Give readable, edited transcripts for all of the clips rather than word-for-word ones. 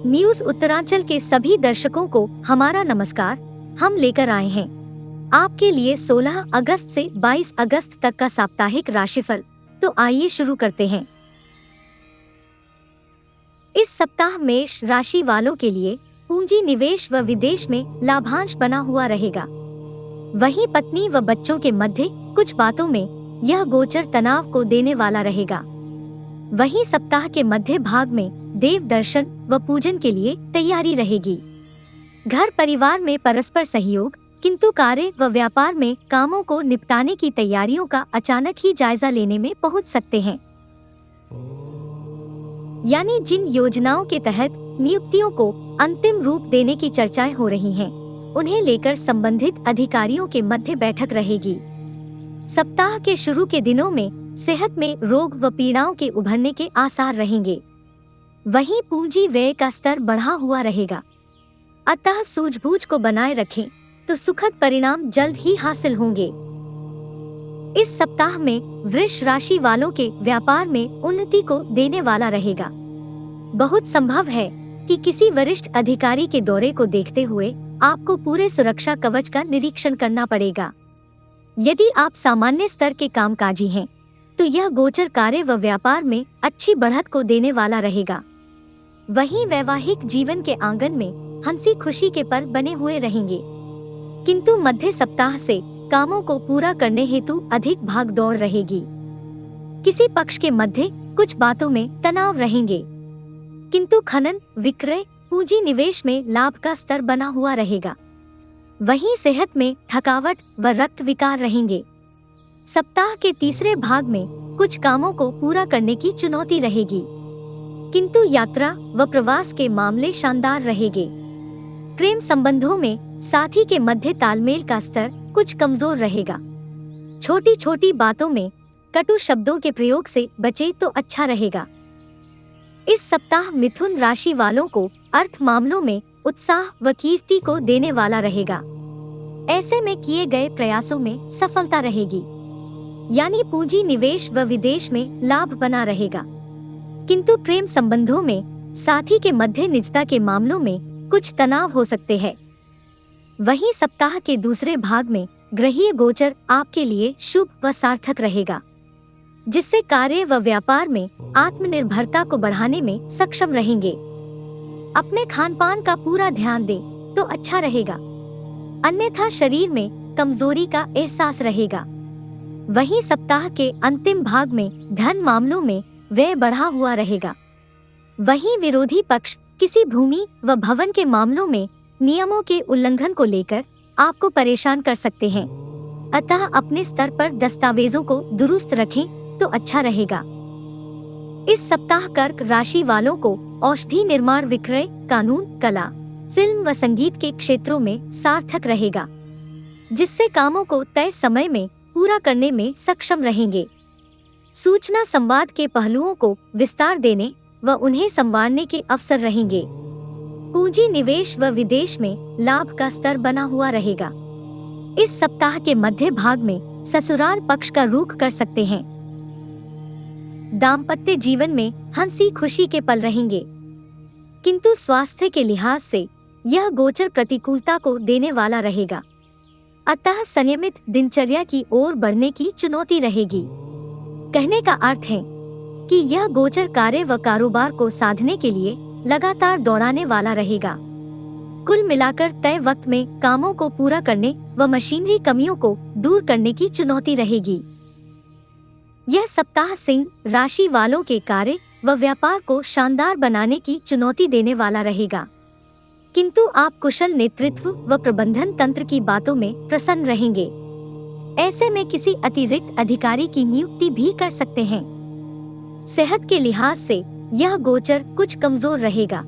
News Uttaranchal के सभी दर्शकों को हमारा नमस्कार। हम लेकर आए हैं आपके लिए 16 अगस्त से 22 अगस्त तक का साप्ताहिक राशिफल। तो आइए शुरू करते हैं। इस सप्ताह मेष राशि वालों के लिए पूंजी निवेश व विदेश में लाभांश बना हुआ रहेगा। वहीं पत्नी व बच्चों के मध्य कुछ बातों में यह गोचर तनाव को देने वाला रहेगा। वहीं सप्ताह के मध्य भाग में देव दर्शन व पूजन के लिए तैयारी रहेगी। घर परिवार में परस्पर सहयोग, किंतु कार्य व व्यापार में कामों को निपटाने की तैयारियों का अचानक ही जायजा लेने में पहुंच सकते हैं। यानी जिन योजनाओं के तहत नियुक्तियों को अंतिम रूप देने की चर्चाएं हो रही हैं, उन्हें लेकर संबंधित अधिकारियों के मध्य बैठक रहेगी। सप्ताह के शुरू के दिनों में सेहत में रोग व पीड़ाओं के उभरने के आसार रहेंगे। वहीं पूंजी व्यय का स्तर बढ़ा हुआ रहेगा, अतः सूझबूझ को बनाए रखें तो सुखद परिणाम जल्द ही हासिल होंगे। इस सप्ताह में वृष राशि वालों के व्यापार में उन्नति को देने वाला रहेगा। बहुत संभव है कि किसी वरिष्ठ अधिकारी के दौरे को देखते हुए आपको पूरे सुरक्षा कवच का निरीक्षण करना पड़ेगा। यदि आप सामान्य स्तर के कामकाजी हैं, तो यह गोचर कार्य व व्यापार में अच्छी बढ़त को देने वाला रहेगा। वहीं वैवाहिक जीवन के आंगन में हंसी खुशी के पल बने हुए रहेंगे, किंतु मध्य सप्ताह से कामों को पूरा करने हेतु अधिक भाग दौड़ रहेगी। किसी पक्ष के मध्य कुछ बातों में तनाव रहेंगे, किंतु खनन विक्रय पूंजी निवेश में लाभ का स्तर बना हुआ रहेगा। वहीं सेहत में थकावट व रक्त विकार रहेंगे। सप्ताह के तीसरे भाग में कुछ कामों को पूरा करने की चुनौती रहेगी, किंतु यात्रा व प्रवास के मामले शानदार रहेंगे। प्रेम संबंधों में साथी के मध्य तालमेल का स्तर कुछ कमजोर रहेगा। छोटी छोटी बातों में कटु शब्दों के प्रयोग से बचे तो अच्छा रहेगा। इस सप्ताह मिथुन राशि वालों को अर्थ मामलों में उत्साह व कीर्ति को देने वाला रहेगा। ऐसे में किए गए प्रयासों में सफलता रहेगी, यानी पूंजी निवेश व विदेश में लाभ बना रहेगा। किंतु प्रेम संबंधों में साथी के मध्य निजता के मामलों में कुछ तनाव हो सकते हैं। वहीं सप्ताह के दूसरे भाग में ग्रहीय गोचर आपके लिए शुभ व सार्थक रहेगा, जिससे कार्य व व्यापार में आत्मनिर्भरता को बढ़ाने में सक्षम रहेंगे। अपने खान पान का पूरा ध्यान दें तो अच्छा रहेगा, अन्यथा शरीर में कमजोरी का एहसास रहेगा। वहीं सप्ताह के अंतिम भाग में धन मामलों में व्यय बढ़ा हुआ रहेगा। वहीं विरोधी पक्ष किसी भूमि व भवन के मामलों में नियमों के उल्लंघन को लेकर आपको परेशान कर सकते हैं, अतः अपने स्तर पर दस्तावेजों को दुरुस्त रखें तो अच्छा रहेगा। इस सप्ताह कर्क राशि वालों को औषधि निर्माण विक्रय, कानून, कला, फिल्म व संगीत के क्षेत्रों में सार्थक रहेगा, जिससे कामों को तय समय में पूरा करने में सक्षम रहेंगे। सूचना संवाद के पहलुओं को विस्तार देने व उन्हें संवारने के अवसर रहेंगे। पूंजी निवेश व विदेश में लाभ का स्तर बना हुआ रहेगा। इस सप्ताह के मध्य भाग में ससुराल पक्ष का रुख कर सकते हैं। दाम्पत्य जीवन में हंसी खुशी के पल रहेंगे, किंतु स्वास्थ्य के लिहाज से यह गोचर प्रतिकूलता को देने वाला रहेगा, अतः संयमित दिनचर्या की ओर बढ़ने की चुनौती रहेगी। कहने का अर्थ है कि यह गोचर कार्य व कारोबार को साधने के लिए लगातार दौड़ाने वाला रहेगा। कुल मिलाकर तय वक्त में कामों को पूरा करने व मशीनरी कमियों को दूर करने की चुनौती रहेगी। यह सप्ताह सिंह राशि वालों के कार्य व व्यापार को शानदार बनाने की चुनौती देने वाला रहेगा, किंतु आप कुशल नेतृत्व व प्रबंधन तंत्र की बातों में प्रसन्न रहेंगे। ऐसे में किसी अतिरिक्त अधिकारी की नियुक्ति भी कर सकते हैं। सेहत के लिहाज से यह गोचर कुछ कमजोर रहेगा,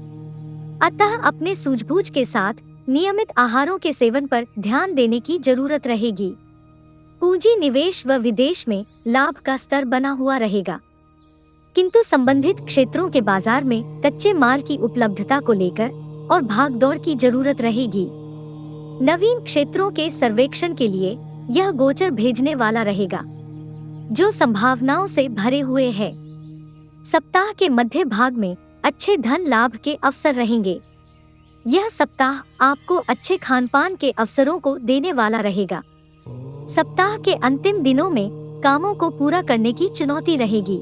अतः अपने सूझबूझ के साथ नियमित आहारों के सेवन पर ध्यान देने की जरूरत रहेगी। पूंजी निवेश व विदेश में लाभ का स्तर बना हुआ रहेगा, किंतु संबंधित क्षेत्रों के बाजार में कच्चे माल की उपलब्धता को लेकर और भागदौड़ की जरूरत रहेगी। नवीन क्षेत्रों के सर्वेक्षण के लिए यह गोचर भेजने वाला रहेगा। जो संभावनाओं से भरे हुए है। सप्ताह के मध्य भाग में अच्छे धन लाभ के अवसर रहेंगे। यह सप्ताह आपको अच्छे खानपान के अवसरों को देने वाला रहेगा। सप्ताह के अंतिम दिनों में कामों को पूरा करने की चुनौती रहेगी।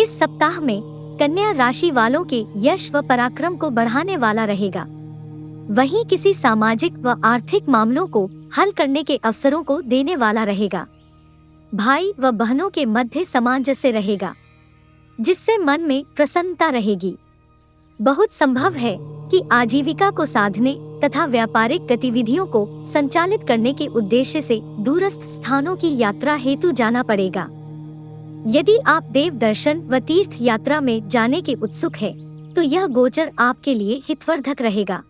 इस सप्ताह में कन्या राशि वालों के यश व पराक्रम को बढ़ाने वाला रहेगा। वहीं किसी सामाजिक व आर्थिक मामलों को हल करने के अवसरों को देने वाला रहेगा। भाई व बहनों के मध्य सामंजस्य रहेगा, जिससे मन में प्रसन्नता रहेगी। बहुत संभव है कि आजीविका को साधने तथा व्यापारिक गतिविधियों को संचालित करने के उद्देश्य से दूरस्थ स्थानों की यात्रा हेतु जाना पड़ेगा। यदि आप देव दर्शन व तीर्थ यात्रा में जाने के उत्सुक हैं, तो यह गोचर आपके लिए हितवर्धक रहेगा।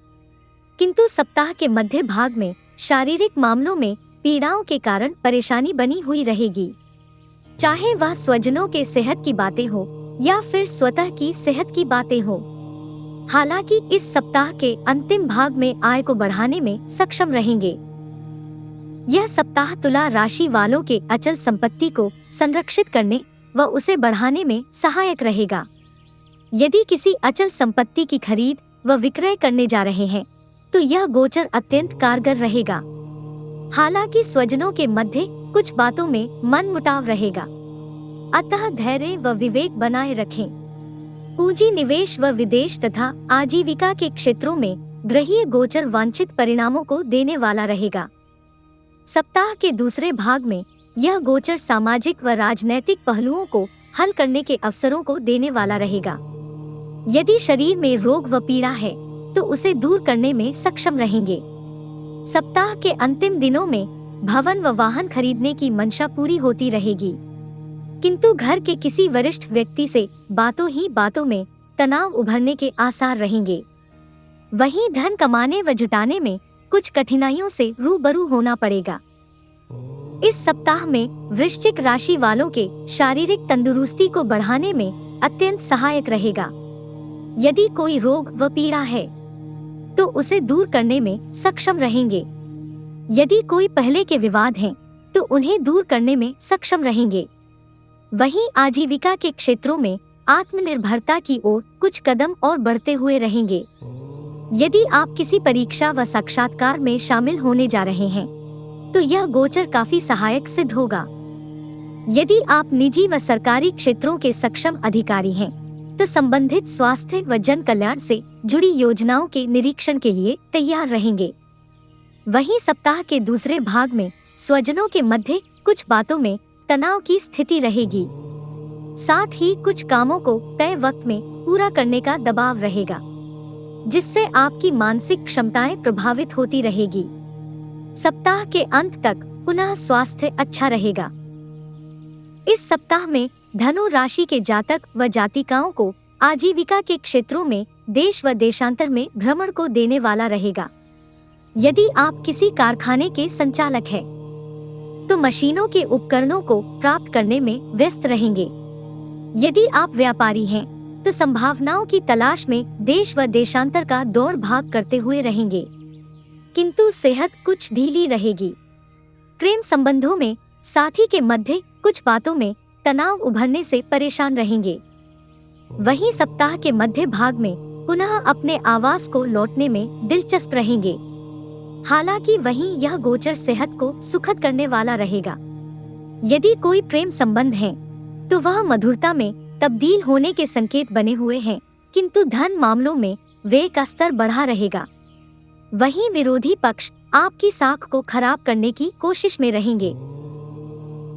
किंतु सप्ताह के मध्य भाग में शारीरिक मामलों में पीड़ाओं के कारण परेशानी बनी हुई रहेगी, चाहे वह स्वजनों के सेहत की बातें हो या फिर स्वतः की सेहत की बातें हो। हालांकि इस सप्ताह के अंतिम भाग में आय को बढ़ाने में सक्षम रहेंगे। यह सप्ताह तुला राशि वालों के अचल संपत्ति को संरक्षित करने व उसे बढ़ाने में सहायक रहेगा। यदि किसी अचल संपत्ति की खरीद व विक्रय करने जा रहे हैं, तो यह गोचर अत्यंत कारगर रहेगा। हालांकि स्वजनों के मध्य कुछ बातों में मनमुटाव रहेगा, अतः धैर्य व विवेक बनाए रखें। पूंजी निवेश व विदेश तथा आजीविका के क्षेत्रों में ग्रहीय गोचर वांछित परिणामों को देने वाला रहेगा। सप्ताह के दूसरे भाग में यह गोचर सामाजिक व राजनैतिक पहलुओं को हल करने के अवसरों को देने वाला रहेगा। यदि शरीर में रोग व पीड़ा है, तो उसे दूर करने में सक्षम रहेंगे। सप्ताह के अंतिम दिनों में भवन व वाहन खरीदने की मंशा पूरी होती रहेगी, किंतु घर के किसी वरिष्ठ व्यक्ति से बातों ही बातों में तनाव उभरने के आसार रहेंगे। वहीं धन कमाने व जुटाने में कुछ कठिनाइयों से रूबरू होना पड़ेगा। इस सप्ताह में वृश्चिक राशि वालों के शारीरिक तंदुरुस्ती को बढ़ाने में अत्यंत सहायक रहेगा। यदि कोई रोग व पीड़ा है, तो उसे दूर करने में सक्षम रहेंगे। यदि कोई पहले के विवाद हैं, तो उन्हें दूर करने में सक्षम रहेंगे। वहीं आजीविका के क्षेत्रों में आत्मनिर्भरता की ओर कुछ कदम और बढ़ते हुए रहेंगे। यदि आप किसी परीक्षा व साक्षात्कार में शामिल होने जा रहे हैं, तो यह गोचर काफी सहायक सिद्ध होगा। यदि आप निजी व सरकारी क्षेत्रों के सक्षम अधिकारी हैं, तो संबंधित स्वास्थ्य व जन कल्याण से जुड़ी योजनाओं के निरीक्षण के लिए तैयार रहेंगे। वहीं सप्ताह के दूसरे भाग में स्वजनों के मध्य कुछ बातों में तनाव की स्थिति रहेगी। साथ ही कुछ कामों को तय वक्त में पूरा करने का दबाव रहेगा, जिससे आपकी मानसिक क्षमताएं प्रभावित होती रहेगी। सप्ताह के अंत तक पुनः स्वास्थ्य अच्छा रहेगा। इस सप्ताह में धनु राशि के जातक व जातिकाओं को आजीविका के क्षेत्रों में देश व देशांतर में भ्रमण को देने वाला रहेगा। यदि आप किसी कारखाने के संचालक हैं, तो मशीनों के उपकरणों को प्राप्त करने में व्यस्त रहेंगे। यदि आप व्यापारी हैं, तो संभावनाओं की तलाश में देश व देशांतर का दौड़ भाग करते हुए रहेंगे, किंतु सेहत कुछ ढीली रहेगी। प्रेम संबंधों में साथी के मध्य कुछ बातों में तनाव उभरने से परेशान रहेंगे। वहीं सप्ताह के मध्य भाग में पुनः अपने आवास को लौटने में दिलचस्प रहेंगे। हालांकि वहीं यह गोचर सेहत को सुखद करने वाला रहेगा। यदि कोई प्रेम संबंध है, तो वह मधुरता में तब्दील होने के संकेत बने हुए हैं, किंतु धन मामलों में व्यय का स्तर बढ़ा रहेगा। वहीं विरोधी पक्ष आपकी साख को खराब करने की कोशिश में रहेंगे।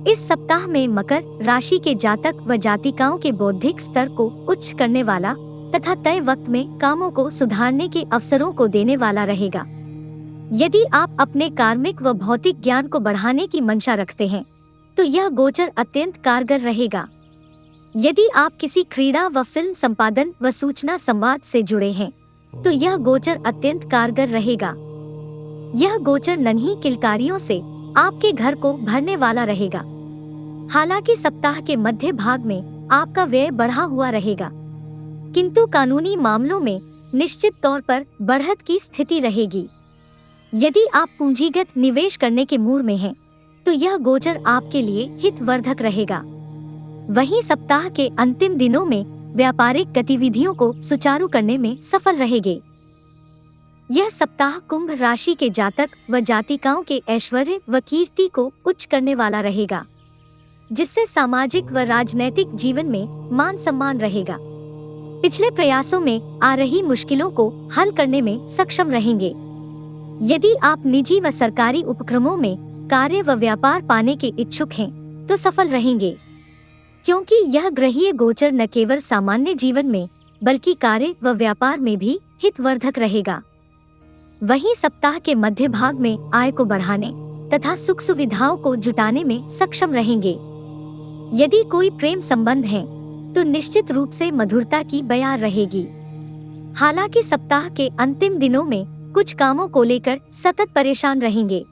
इस सप्ताह में मकर राशि के जातक व जातिकाओं के बौद्धिक स्तर को उच्च करने वाला तथा तय वक्त में कामों को सुधारने के अवसरों को देने वाला रहेगा। यदि आप अपने कार्मिक व भौतिक ज्ञान को बढ़ाने की मंशा रखते हैं, तो यह गोचर अत्यंत कारगर रहेगा। यदि आप किसी क्रीड़ा व फिल्म संपादन व सूचना संवाद से जुड़े हैं, तो यह गोचर अत्यंत कारगर रहेगा। यह गोचर नन्ही किलकारियों से आपके घर को भरने वाला रहेगा। हालांकि सप्ताह के मध्य भाग में आपका व्यय बढ़ा हुआ रहेगा, किंतु कानूनी मामलों में निश्चित तौर पर बढ़त की स्थिति रहेगी। यदि आप पूंजीगत निवेश करने के मूड में हैं, तो यह गोचर आपके लिए हितवर्धक रहेगा। वहीं सप्ताह के अंतिम दिनों में व्यापारिक गतिविधियों को सुचारू करने में सफल रहेंगे। यह सप्ताह कुंभ राशि के जातक व जातिकाओं के ऐश्वर्य व कीर्ति को उच्च करने वाला रहेगा, जिससे सामाजिक व राजनैतिक जीवन में मान सम्मान रहेगा। पिछले प्रयासों में आ रही मुश्किलों को हल करने में सक्षम रहेंगे। यदि आप निजी व सरकारी उपक्रमों में कार्य व व्यापार पाने के इच्छुक हैं, तो सफल रहेंगे, क्योंकि यह ग्रहीय गोचर न केवल सामान्य जीवन में बल्कि कार्य व व्यापार में भी हितवर्धक रहेगा। वहीं सप्ताह के मध्य भाग में आय को बढ़ाने तथा सुख सुविधाओं को जुटाने में सक्षम रहेंगे। यदि कोई प्रेम संबंध है तो निश्चित रूप से मधुरता की बयार रहेगी। हालांकि सप्ताह के अंतिम दिनों में कुछ कामों को लेकर सतत परेशान रहेंगे।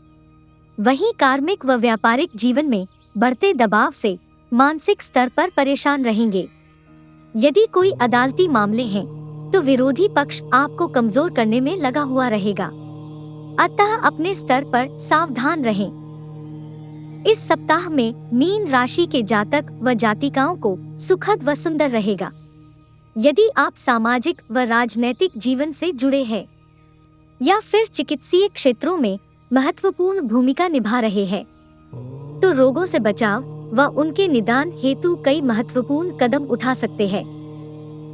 वहीं कार्मिक व व्यापारिक जीवन में बढ़ते दबाव से मानसिक स्तर पर परेशान रहेंगे। यदि कोई अदालती मामले हैं तो विरोधी पक्ष आपको कमजोर करने में लगा हुआ रहेगा, अतः अपने स्तर पर सावधान रहें। इस सप्ताह में मीन राशि के जातक व जातिकाओं को सुखद व सुंदर रहेगा। यदि आप सामाजिक व राजनैतिक जीवन से जुड़े हैं या फिर चिकित्सीय क्षेत्रों में महत्वपूर्ण भूमिका निभा रहे हैं, तो रोगों से बचाव व उनके निदान हेतु कई महत्वपूर्ण कदम उठा सकते हैं,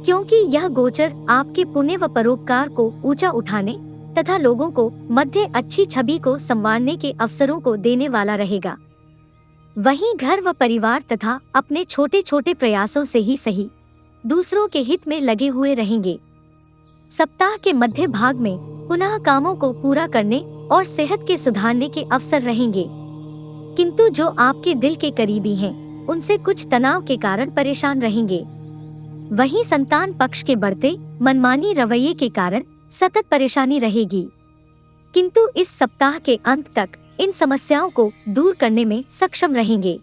क्योंकि यह गोचर आपके पुण्य व परोपकार को ऊंचा उठाने तथा लोगों को मध्य अच्छी छवि को संवारने के अवसरों को देने वाला रहेगा। वहीं घर व परिवार तथा अपने छोटे छोटे प्रयासों से ही सही दूसरों के हित में लगे हुए रहेंगे। सप्ताह के मध्य भाग में पुनः कामों को पूरा करने और सेहत के सुधारने के अवसर रहेंगे, किंतु जो आपके दिल के करीबी हैं, उनसे कुछ तनाव के कारण परेशान रहेंगे। वहीं संतान पक्ष के बढ़ते मनमानी रवैये के कारण सतत परेशानी रहेगी, किंतु इस सप्ताह के अंत तक इन समस्याओं को दूर करने में सक्षम रहेंगे।